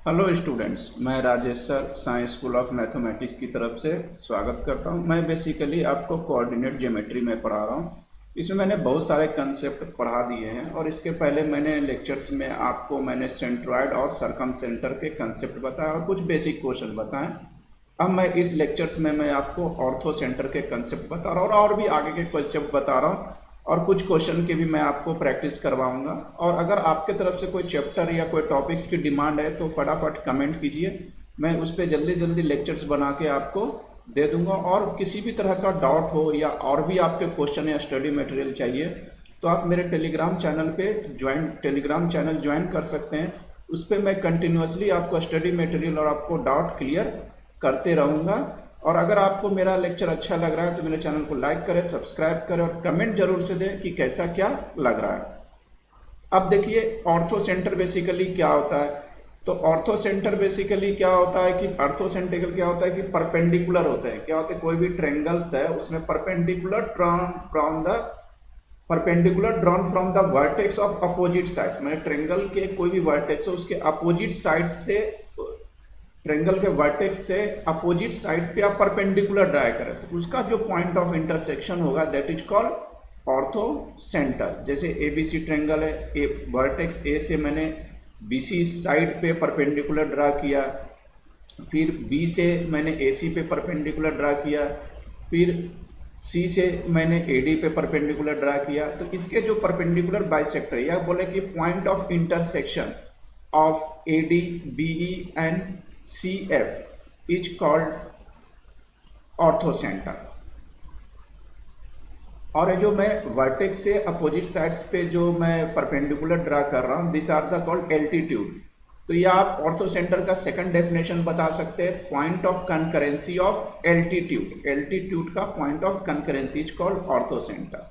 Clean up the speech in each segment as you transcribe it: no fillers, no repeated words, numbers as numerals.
Hello students, मैं Rajesh sir science school of mathematics की तरफ से स्वागत करता हूं। मैं बेसिकली आपको कोऑर्डिनेट ज्योमेट्री में पढ़ा रहा हूं। इसमें मैंने बहुत सारे कंसेप्ट पढ़ा दिए हैं और इसके पहले मैंने लेक्चर्स में आपको सेंट्रॉयड और सरकम सेंटर के कंसेप्ट बताया और कुछ बेसिक क्वेश्चन बताएं। अब मैं इस लेक्चर्स में मैं आपको ऑर्थो सेंटर के कंसेप्ट बता रहा हूँ और भी आगे के कंसेप्ट बता रहा हूँ और कुछ क्वेश्चन की भी मैं आपको प्रैक्टिस करवाऊंगा। और अगर आपके तरफ से कोई चैप्टर या कोई टॉपिक्स की डिमांड है तो फटाफट कमेंट कीजिए, मैं उस पर जल्दी जल्दी लेक्चर्स बना के आपको दे दूंगा। और किसी भी तरह का डाउट हो या और भी आपके क्वेश्चन या स्टडी मटेरियल चाहिए तो आप मेरे टेलीग्राम चैनल ज्वाइन कर सकते हैं। उस पर मैं कंटिन्यूसली आपको स्टडी मटेरियल और आपको डाउट क्लियर करते रहूँगा। और अगर आपको मेरा लेक्चर अच्छा लग रहा है तो मेरे चैनल को लाइक करें, सब्सक्राइब करें और कमेंट जरूर से दें कि कैसा क्या लग रहा है। अब देखिए ऑर्थो सेंटर बेसिकली क्या होता है। तो ऑर्थो सेंटर बेसिकली क्या होता है कि ऑर्थोसेंट्रिकल क्या होता है कि परपेंडिकुलर होते हैं। क्या होता है, कोई भी ट्रायंगल्स है उसमें perpendicular drawn from the vertex of opposite side. मैंने ट्रायंगल के कोई भी वर्टेक्स हो उसके अपोजिट साइड से, ट्रायंगल के वर्टेक्स से अपोजिट साइड पे आप परपेंडिकुलर ड्रा करें तो उसका जो पॉइंट ऑफ इंटरसेक्शन होगा that is called ortho centre. जैसे एबीसी ट्रायंगल है, ए वर्टेक्स ए से मैंने बीसी साइड पे परपेंडिकुलर ड्रा किया, फिर बी से मैंने एसी पे परपेंडिकुलर ड्रा किया, फिर सी से मैंने एडी पे परपेंडिकुलर ड्रा किया। तो इसके जो परपेंडिकुलर बाइसेक्टर या बोले कि point of intersection of AD BE and CF is called orthocentre. और ये जो मैं वर्टेक्स से अपोजिट साइड्स पे जो मैं परपेंडिकुलर ड्रा कर रहा हूँ this are the called altitude. तो ये आप ऑर्थोसेंटर का सेकंड डेफिनेशन बता सकते हैं, point of concurrency of altitude. Altitude का point of concurrency is called orthocentre.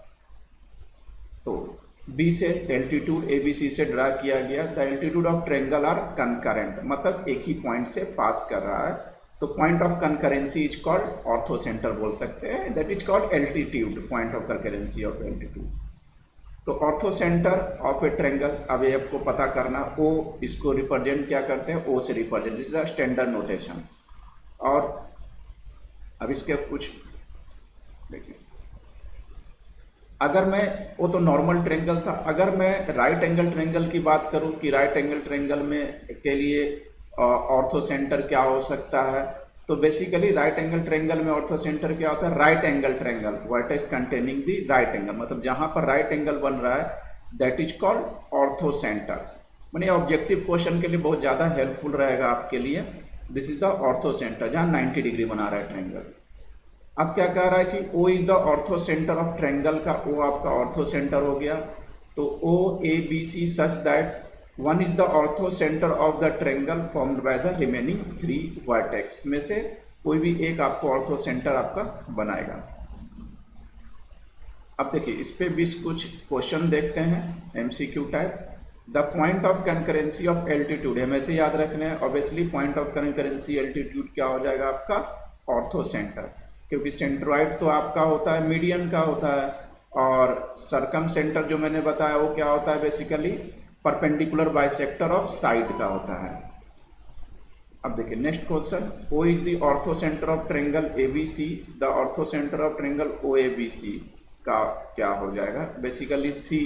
तो बी से एल्टीट्यूड एबीसी से ड्रा किया गया, the altitude of triangle are concurrent, मतलब एक ही पॉइंट से पास कर रहा है। तो point of concurrency is called orthocentre बोल सकते हैं, that is called altitude, point of concurrency of altitude. तो ऑर्थोसेंटर ऑफ ए ट्रायंगल, अब ये आपको पता करना, ओ इसको रिप्रेजेंट क्या करते हैं, ओ से represent, this is the standard notation. और अब इसके कुछ देखिए, अगर मैं, वो तो नॉर्मल ट्रायंगल था, अगर मैं राइट एंगल ट्रायंगल की बात करूं कि राइट एंगल ट्रायंगल में के लिए ऑर्थोसेंटर क्या हो सकता है, तो बेसिकली राइट एंगल ट्रायंगल में ऑर्थोसेंटर क्या होता है, right angle triangle vertex containing the right angle, मतलब जहां पर राइट एंगल बन रहा है दैट इज कॉल्ड ऑर्थोसेंटर्स। मैंने ऑब्जेक्टिव क्वेश्चन के लिए बहुत ज्यादा हेल्पफुल रहेगा आपके लिए। दिस इज द ऑर्थोसेंटर जहां 90 डिग्री बना रहा है ट्रायंगल। अब क्या कह रहा है कि O is the ortho centre of triangle का O आपका ऑर्थो सेंटर हो गया। तो O A B C such that one is the ortho centre of the triangle formed by the remaining 3 vertex में से कोई भी एक आपको ऑर्थो सेंटर आपका बनाएगा। अब देखिए इस पे भी कुछ क्वेश्चन देखते हैं MCQ type. The point of concurrency of altitude हमें से याद रखना है, obviously point of concurrency altitude क्या हो जाएगा आपका ऑर्थो सेंटर, क्योंकि सेंट्रॉइड तो आपका होता है मीडियन का होता है, और सरकम सेंटर जो मैंने बताया वो क्या होता है, basically perpendicular bisector of side का होता है। अब देखिए next question, O is the ortho centre of triangle ABC, the ortho centre of triangle OABC का क्या हो जाएगा, बेसिकली C।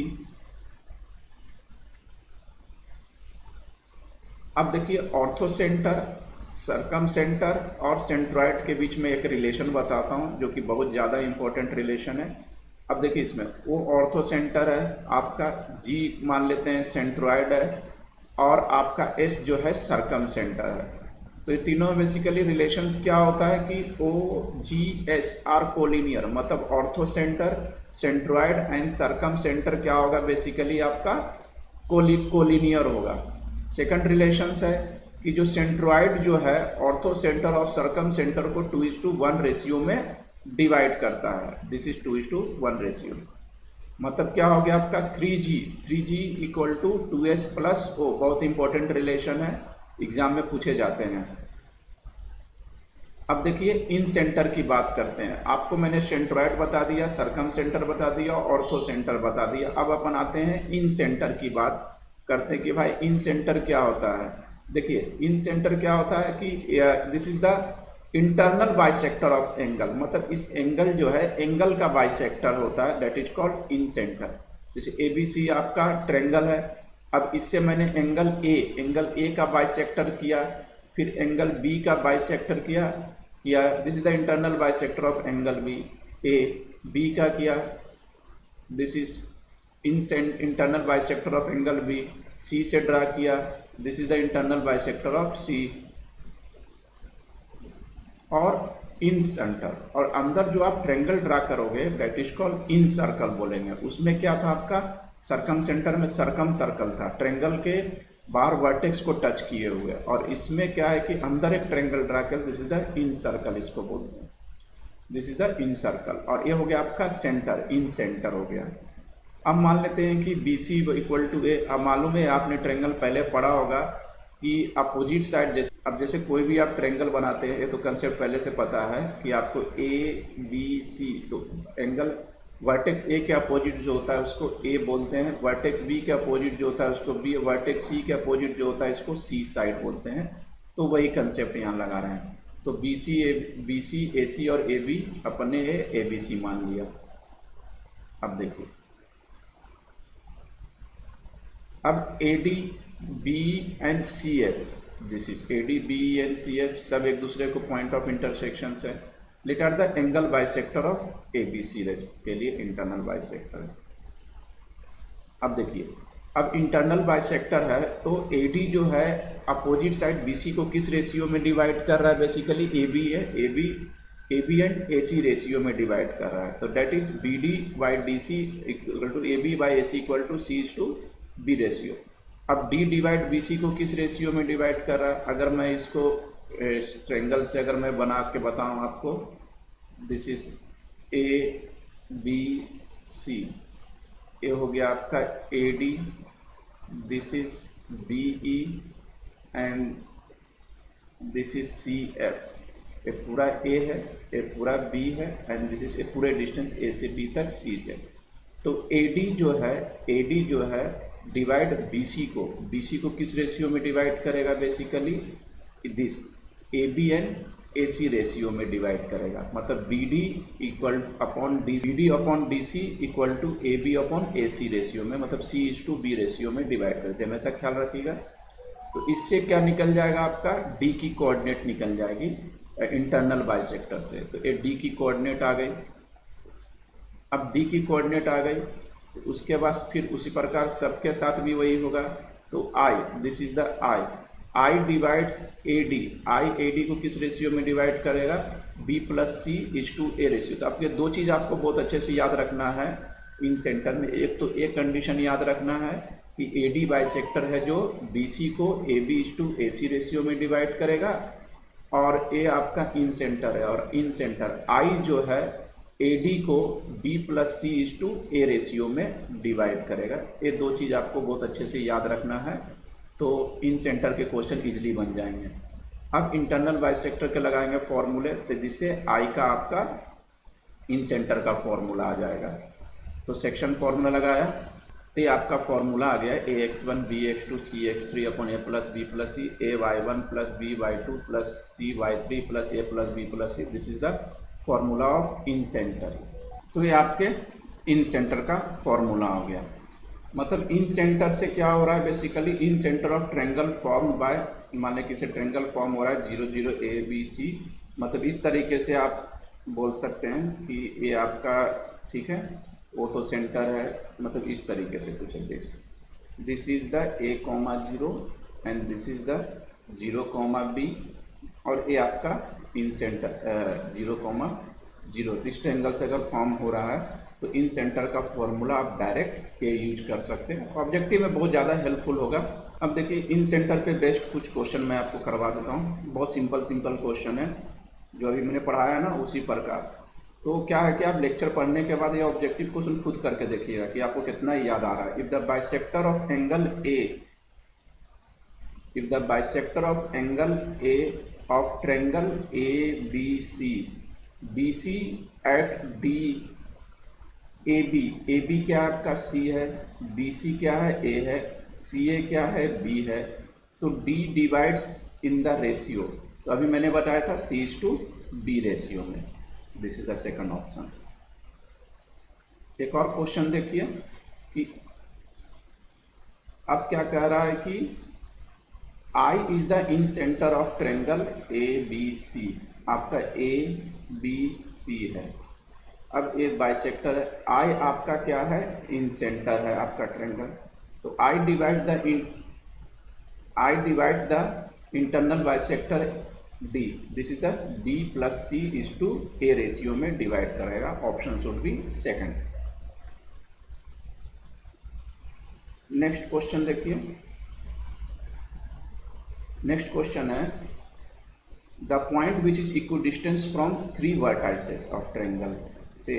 अब देखिए ऑर्थो सेंटर, सरकम सेंटर और सेंट्रॉइड के बीच में एक रिलेशन बताता हूं जो कि बहुत ज़्यादा इंपॉर्टेंट रिलेशन है। अब देखिए इसमें वो ऑर्थो सेंटर है आपका, G मान लेते हैं सेंट्रॉइड है, और आपका S जो है सरकम सेंटर है। तो ये तीनों बेसिकली रिलेशंस क्या होता है कि OGS आर कोलिनियर, मतलब orthocentre, centroid and circumcentre क्या होगा, बेसिकली आपका कोलिनियर होगा। सेकंड रिलेशंस है कि जो सेंट्रॉइड जो है ऑर्थो सेंटर और सरकम सेंटर को 2:1 रेशियो में डिवाइड करता है, दिस इज 2:1 रेशियो। मतलब क्या हो गया आपका 3G equal to 2S plus O, बहुत इंपॉर्टेंट रिलेशन है, एग्जाम में पूछे जाते हैं। अब देखिए इन सेंटर की बात करते हैं, आपको मैंने सेंट्रॉइड बता दिया, सरकम सेंटर बता दिया, ऑर्थो सेंटर बता दिया। अब अपन आते हैं इन सेंटर की बात करते कि भाई इन सेंटर क्या होता है। देखिए इन सेंटर क्या होता है कि this is the internal bisector of angle, मतलब इस एंगल जो है एंगल का बाइसेक्टर होता है, that is called in centre. जैसे ABC आपका ट्रेंगल है, अब इससे मैंने एंगल ए का बाइसेक्टर किया, फिर एंगल बी का बाइसेक्टर किया this is the internal bisector of angle B. A B का किया, this is internal bisector of angle B. C से ड्रा किया, this is the internal bisector of C. और इन सेंटर, और अंदर जो आप ट्रेंगल ड्रा करोगे that is called incircle बोलेंगे। उसमें क्या था आपका, सर्कम सेंटर में सर्कम सर्कल था, ट्रेंगल के बाहर वर्टेक्स को टच किए हुए, और इसमें क्या है कि अंदर एक ट्रेंगल ड्रा कर, this is the in circle इसको बोलते हैं, this is the in circle. और ये हो गया आपका सेंटर, इन सेंटर हो गया। अब मान लेते हैं कि BC इक्वल टू ए। अब मालूम है आपने ट्रेंगल पहले पढ़ा होगा कि अपोजिट साइड, जैसे अब जैसे कोई भी आप ट्रेंगल बनाते हैं, ये तो कंसेप्ट पहले से पता है कि आपको ABC, तो एंगल वर्टेक्स ए के अपोजिट जो होता है उसको ए बोलते हैं, वर्टेक्स बी के अपोजिट जो होता है उसको बी, वर्टेक्स सी के अपोजिट जो होता है इसको सी साइड बोलते हैं। तो वही कंसेप्ट यहाँ लगा रहे हैं। तो BC AC और AB अपने ABC मान लिया। अब देखिए, अब AD BE and CF, this is AD BE and CF सब एक दूसरे को पॉइंट ऑफ इंटरसेक्शन है। Let are the angle bisector of ABC के लिए इंटरनल बाइसेक्टर है। अब देखिए, अब इंटरनल बाइसेक्टर है तो AD जो है अपोजिट साइड BC को किस रेशियो में डिवाइड कर रहा है, बेसिकली AB है, AB एंड AC रेशियो में डिवाइड कर रहा है। तो that is BD by DC equal to AB by AC equal to C is to B ratio. अब D डिवाइड BC को किस रेशियो में डिवाइड कर रहा है, अगर मैं इसको ट्रेंगल से अगर मैं बना के बताऊं आपको, दिस इज ABC, ये हो गया आपका AD, this is BE and this is CF। ये पूरा A है, ये पूरा B है, एंड दिस इज ए पूरे डिस्टेंस A से B तक C है। तो AD जो है डिवाइड BC को किस रेशियो में डिवाइड करेगा, basically this AB and AC ratio में डिवाइड करेगा, मतलब BD upon DC equal to AB upon AC ratio में, मतलब C is to B ratio में डिवाइड करते हैं, हमेशा ख्याल रखिएगा। तो इससे क्या निकल जाएगा आपका, D की कोऑर्डिनेट निकल जाएगी इंटरनल बाइसेक्टर से। तो ये D की कोऑर्डिनेट आ गई। अब D की कोऑर्डिनेट आ गई तो उसके बाद फिर उसी प्रकार सबके साथ भी वही होगा। तो I, this is the I divides AD को किस रेशियो में डिवाइड करेगा, B plus C is to A ratio. तो आपके दो चीज़ आपको बहुत अच्छे से याद रखना है इन सेंटर में। एक तो एक कंडीशन याद रखना है कि AD बाइसेक्टर है जो BC को AB is to AC ratio में डिवाइड करेगा, और A आपका इन सेंटर है, और इन सेंटर I जो है AD को B plus C is to A ratio में डिवाइड करेगा। ये दो चीज़ आपको बहुत अच्छे से याद रखना है, तो इन सेंटर के क्वेश्चन इजीली बन जाएंगे। अब इंटरनल बाइसेक्टर के लगाएंगे फॉर्मूले, तो जिससे I का आपका इन सेंटर का फॉर्मूला आ जाएगा। तो सेक्शन फॉर्मूला लगाया तो ये आपका फॉर्मूला आ गया AX1 BX2 CX3 upon A plus B plus C, AY1 plus BY2 plus CY3 plus A plus B plus C। This is the formula of in centre. तो ये आपके इन सेंटर का formula हो गया। मतलब इन सेंटर से क्या हो रहा है, basically in centre of triangle form by, मान लें किसी ट्रेंगल फॉर्म हो रहा है 0 0 ABC, मतलब इस तरीके से आप बोल सकते हैं कि ये आपका ठीक है, वो तो सेंटर है, मतलब इस तरीके से कुछ है। This is the A,0 and this is the 0,B, और ये आपका इन सेंटर 0,0। इस ट्रेंगल से अगर फॉर्म हो रहा है तो इन सेंटर का फॉर्मूला आप डायरेक्ट ये यूज कर सकते हैं, ऑब्जेक्टिव में बहुत ज़्यादा हेल्पफुल होगा। अब देखिए इन सेंटर पे बेस्ड कुछ क्वेश्चन मैं आपको करवा देता हूँ, बहुत सिंपल क्वेश्चन है जो अभी मैंने पढ़ाया है ना उसी प्रकार। तो क्या है कि आप लेक्चर पढ़ने के बाद ये ऑब्जेक्टिव क्वेश्चन खुद करके देखिएगा कि आपको कितना याद आ रहा है। If the bisector of angle A of triangle ABC, BC at D AB क्या है आपका C है, BC क्या है A है, CA क्या है B है। तो D divides in the ratio, तो अभी मैंने बताया था C/B रेशियो में। This is the second option. एक और क्वेश्चन देखिए कि अब क्या कह रहा है कि I is the in centre of triangle ABC। आपका ABC है, अब ये बाइसेक्टर है, I आपका क्या है, इन सेंटर है आपका ट्रायंगल, तो I divides the internal bisector D। This is the B plus C is to A ratio में डिवाइड करेगा। Option should be second. Next question देखिए। नेक्स्ट क्वेश्चन है the point which is equidistance from 3 vertices of triangle से,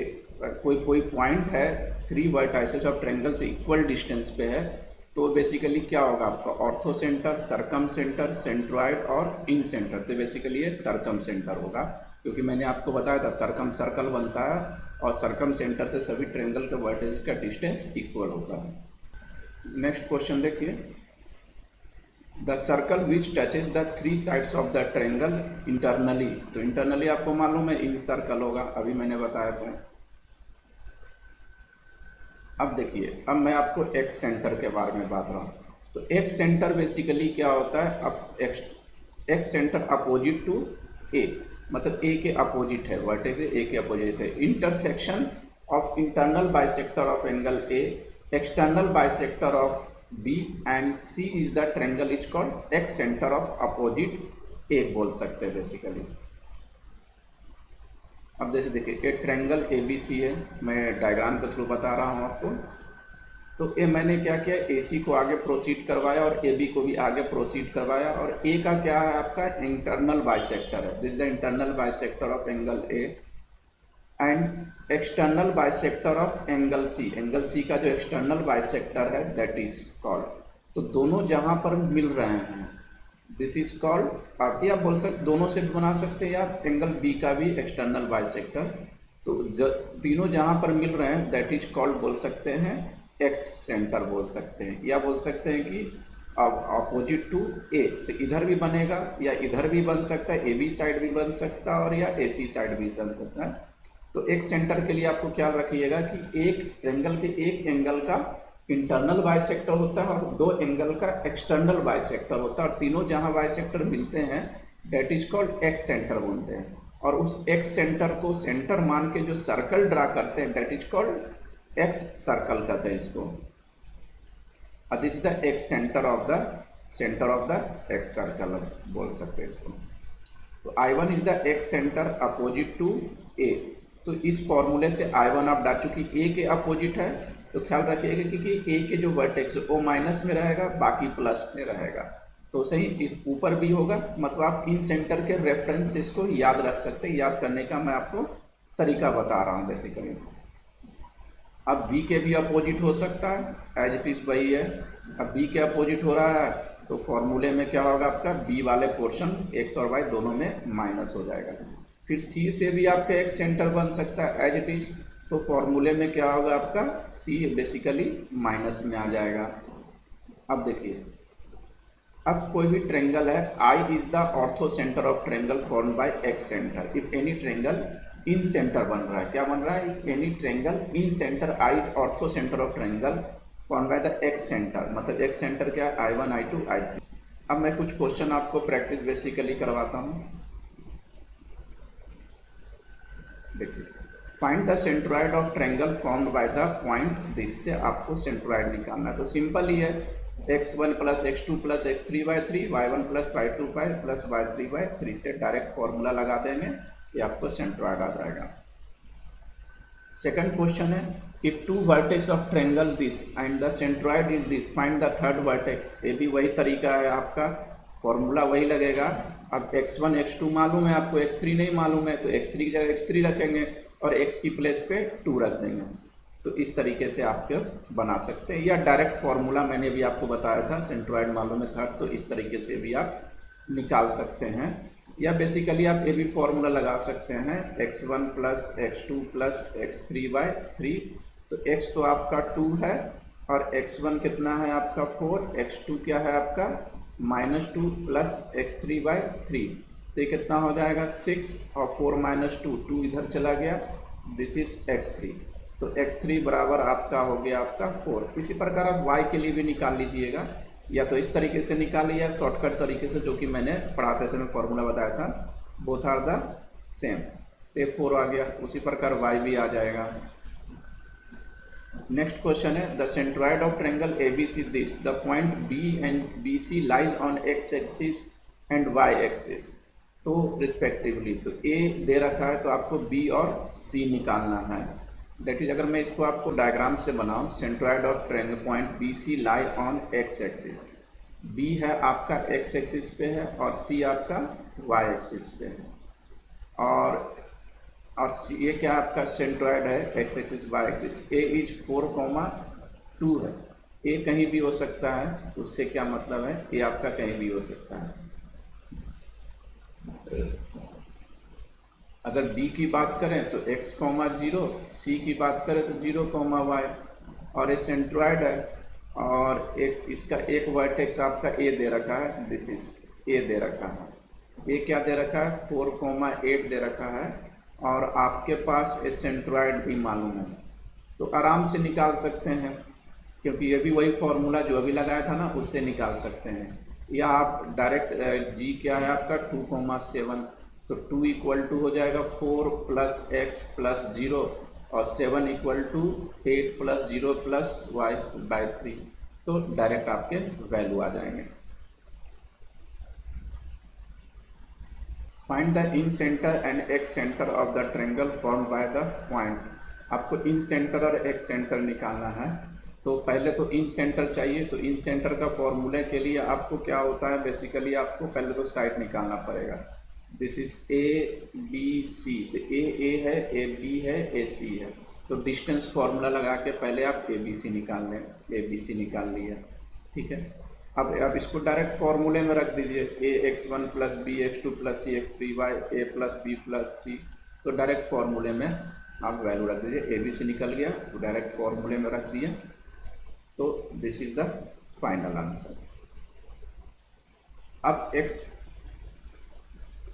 कोई point है 3 vertices of triangle से equal distance पे है, तो बेसिकली क्या होगा आपका, orthocentre, circumcentre, centroid और इन सेंटर। तो बेसिकली ये सरकम सेंटर होगा, क्योंकि मैंने आपको बताया था सरकम सर्कल बनता है और सरकम सेंटर से सभी ट्रायंगल के वर्टेक्स का डिस्टेंस इक्वल होता है। नेक्स्ट क्वेश्चन देखिए, the circle which touches the 3 sides of the triangle internally. तो इंटरनली आपको मालूम है इन सर्कल होगा, अभी मैंने बताया था। अब देखिए, अब मैं आपको एक्स सेंटर के बारे में बात रहा हूँ। तो एक्स सेंटर बेसिकली क्या होता है, अब एक्स सेंटर अपोजिट टू ए, मतलब ए के अपोजिट है, वर्टेक्स ए के अपोजिट है। Intersection of internal bisector of angle A, external bisector of B and C is the triangle is called excentre of opposite A बोल सकते हैं बेसिकली। अब जैसे देखिए, एक ट्रायंगल ABC है, मैं डायग्राम के थ्रू बता रहा हूँ आपको। तो ये मैंने क्या किया, AC को आगे प्रोसीड करवाया और AB को भी आगे प्रोसीड करवाया, और A का क्या है आपका इंटरनल बाइसेक्टर है, this the internal bisector of angle A and external bisector of angle C। Angle C का जो एक्सटर्नल बाइसेक्टर है दैट इज कॉल्ड, तो दोनों जहां पर मिल रहे हैं दिस इज कॉल्ड, आप या बोल सकते, दोनों से बना सकते हैं या एंगल B का भी एक्सटर्नल बाइसेक्टर, तो तीनों जहां पर मिल रहे हैं दैट इज कॉल्ड बोल सकते हैं एक्स सेंटर बोल सकते हैं, या बोल सकते हैं कि अपोजिट टू ए, तो इधर भी बनेगा या इधर भी बन सकता है, AB साइड भी बन सकता है और या AC साइड भी बन सकता है। तो एक सेंटर के लिए आपको ख्याल रखिएगा कि एक ट्रायंगल के एक एंगल का इंटरनल बाइसेक्टर होता है और 2 एंगल का एक्सटर्नल बाइसेक्टर होता है, और तीनों जहां बाइसेक्टर मिलते हैं that is called x centre बोलते हैं, और उस एक्स सेंटर को सेंटर मान के जो सर्कल ड्रा करते हैं that is called excircle कहते हैं इसको। This is the excentre of the excircle बोल सकते हैं इसको। तो I1 is the excentre opposite to A, तो इस फॉर्मूले से I1 आप डाल, चूंकि A के अपोजिट है तो ख्याल रखिएगा कि A के जो वर्टेक्स है वो माइनस में रहेगा, बाकी प्लस में रहेगा, तो सही ऊपर भी होगा, मतलब आप इन सेंटर के रेफरेंस से इसको याद रख सकते हैं। याद करने का मैं आपको तरीका बता रहा हूँ बेसिकली। अब B के भी अपोजिट हो सकता है, एज इट इज वही है। अब B के अपोजिट हो रहा है तो फॉर्मूले में क्या होगा आपका, B वाले पोर्शन x और y दोनों में माइनस हो जाएगा। फिर C से भी आपका एक सेंटर बन सकता है एज इट इज, तो फॉर्मूले में क्या होगा आपका, C बेसिकली माइनस में आ जाएगा। अब देखिए, अब कोई भी ट्रायंगल है, I is the ortho centre of triangle form by x centre. If any triangle in centre बन रहा है, क्या बन रहा है, if any triangle in centre I ortho centre of triangle form by the x centre, मतलब x centre क्या है, I1 I2 I3। अब मैं कुछ क्वेश्चन आपको प्रैक्टिस बेसिकली करवाता हूँ। देखिए, find the centroid of triangle formed by the point, जिससे आपको सेंट्रॉइड निकालना है। तो सिंपल ही है, x1 plus x2 plus x3/3, y1 plus y2 plus y3/3 से डायरेक्ट फॉर्मूला लगा देंगे, ये आपको सेंट्रॉइड आ जाएगा। सेकंड क्वेश्चन है, if 2 vertex of triangle this and the centroid is this, find the third vertex. ये भी वही तरीका है आपका, फॉर्मूला वही लगेगा। अब x1 x2 मालूम है आपको, x3 नहीं मालूम है, तो x3 की जगह x3 रखेंगे और x की प्लेस पे 2 रख देंगे। तो इस तरीके से आप बना सकते हैं, या डायरेक्ट फॉर्मूला मैंने भी आपको बताया था, सेंट्रॉइड मालूम है थर्ड, तो इस तरीके से भी आप निकाल सकते हैं। या बेसिकली आप ये भी फॉर्मूला लगा सकते हैं, x1 plus x2 plus x3/3। तो x तो आपका 2 है और x1 कितना है आपका 4, x2 क्या है आपका -2 प्लस x3/3, तो ये कितना हो जाएगा 6 और 4 - 2, 2 इधर चला गया, दिस इज x3, तो x3 बराबर आपका हो गया आपका 4। इसी प्रकार आप y के लिए भी निकाल लीजिएगा, या तो इस तरीके से निकालिए या शॉर्टकट तरीके से, जो कि मैंने पढ़ाते समय फॉर्मूला बताया था, बोथ आर द सेम, तो 4 आ गया। उसी प्रकार y भी आ जाएगा। नेक्स्ट क्वेश्चन है, the centroid of triangle ABC this, the point B and BC lies on x axis and y axis, तो रिस्पेक्टिवली, तो A दे रखा है तो आपको B और C निकालना है। दैट इज, अगर मैं इसको आपको डायग्राम से बनाऊं, centroid of triangle point BC lie on x axis, B है आपका x एक्सिस पे है और C आपका y एक्सिस पे है, और ये क्या आपका सेंट्रॉइड है x axis y axis. A is 4,2 है, A कहीं भी हो सकता है, तो उससे क्या मतलब है, A आपका कहीं भी हो सकता है। अगर B की बात करें तो x, 0, C की बात करें तो 0, y, और ये सेंट्रॉइड है, और एक इसका एक वर्टेक्स आपका A दे रखा है, दिस इज A दे रखा है, A क्या दे रखा है 4,8 दे रखा है, और आपके पास ए सेंट्रॉइड भी मालूम है, तो आराम से निकाल सकते हैं, क्योंकि ये भी वही फॉर्मूला जो अभी लगाया था ना, उससे निकाल सकते हैं। या आप डायरेक्ट G क्या है आपका 2,7, तो 2 इक्वल टू हो जाएगा 4 प्लस x प्लस 0, और 7 equal to 8 plus 0 plus y/3, तो डायरेक्ट आपके वैल्यू आ जाएंगे। Find the in centre and x centre of the triangle form by the point, आपको इन सेंटर और एक्स सेंटर निकालना है। तो पहले तो इन सेंटर चाहिए, तो इन सेंटर का फॉर्मूले के लिए आपको क्या होता है, बेसिकली आपको पहले तो साइड निकालना पड़ेगा, दिस इज ABC, तो A है, AB है, AC है, तो डिस्टेंस फॉर्मूला लगा के पहले आप ABC निकाल लें, ABC निकाल लिया, ठीक है। अब आप इसको डायरेक्ट फॉर्मूले में रख दीजिए, AX1 plus BX2 plus CX3Y, A plus B plus C, तो डायरेक्ट फॉर्मूले में आप वैल्यू रख दीजिए, ABC निकल गया तो डायरेक्ट फॉर्मूले में रख दिए, तो this is the final answer.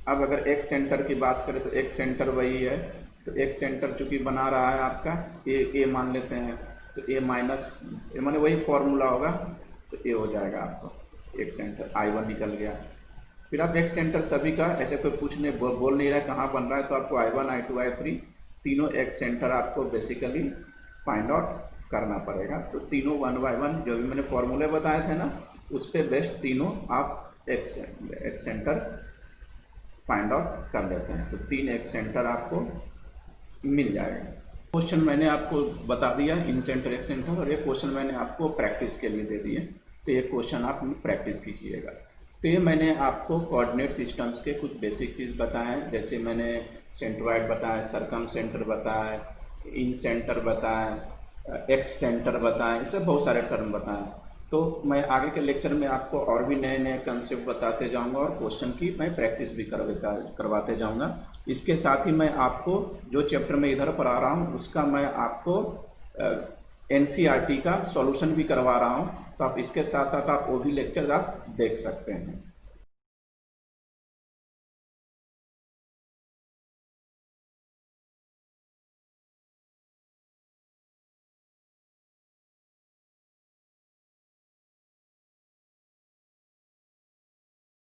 अब अगर एक्स सेंटर की बात करें तो एक्स सेंटर वही है, तो एक्स सेंटर चूंकि बना रहा है आपका ए मान लेते हैं, तो A माइनस ए माने वही फॉर्मूला होगा, तो ए हो जाएगा आपको एक्स सेंटर, I1 निकल गया। फिर आप एक्स सेंटर सभी का ऐसे कोई पूछने बोल नहीं रहा है कहाँ बन रहा है, तो आपको I1, I2, I3 तीनों एक्स सेंटर आपको बेसिकली फाइंड आउट करना पड़ेगा। तो तीनों 1 by 1 जो भी मैंने फॉर्मूले बताए थे ना, उस पर बेस्ट तीनों आप एक्स सेंटर फाइंड आउट कर लेते हैं, तो 3 एक्स सेंटर आपको मिल जाएगा। क्वेश्चन मैंने आपको बता दिया इन सेंटर एक्स सेंटर, और ये क्वेश्चन मैंने आपको प्रैक्टिस के लिए दे दिए, तो ये क्वेश्चन आप प्रैक्टिस कीजिएगा। तो ये मैंने आपको कोऑर्डिनेट सिस्टम्स के कुछ बेसिक चीज़ बताए हैं, जैसे मैंने सेंट्रॉइड बताया, सरकम सेंटर बताया, इन सेंटर बताया, एक्स सेंटर बताया, इससे बहुत सारे टर्म बताए। तो मैं आगे के लेक्चर में आपको और भी नए नए कंसेप्ट बताते जाऊंगा, और क्वेश्चन की मैं प्रैक्टिस भी करवाते जाऊंगा। इसके साथ ही मैं आपको जो चैप्टर में इधर पढ़ा रहा हूँ उसका मैं आपको NCERT का सॉल्यूशन भी करवा रहा हूँ, तो आप इसके साथ साथ आप वो भी लेक्चर आप देख सकते हैं।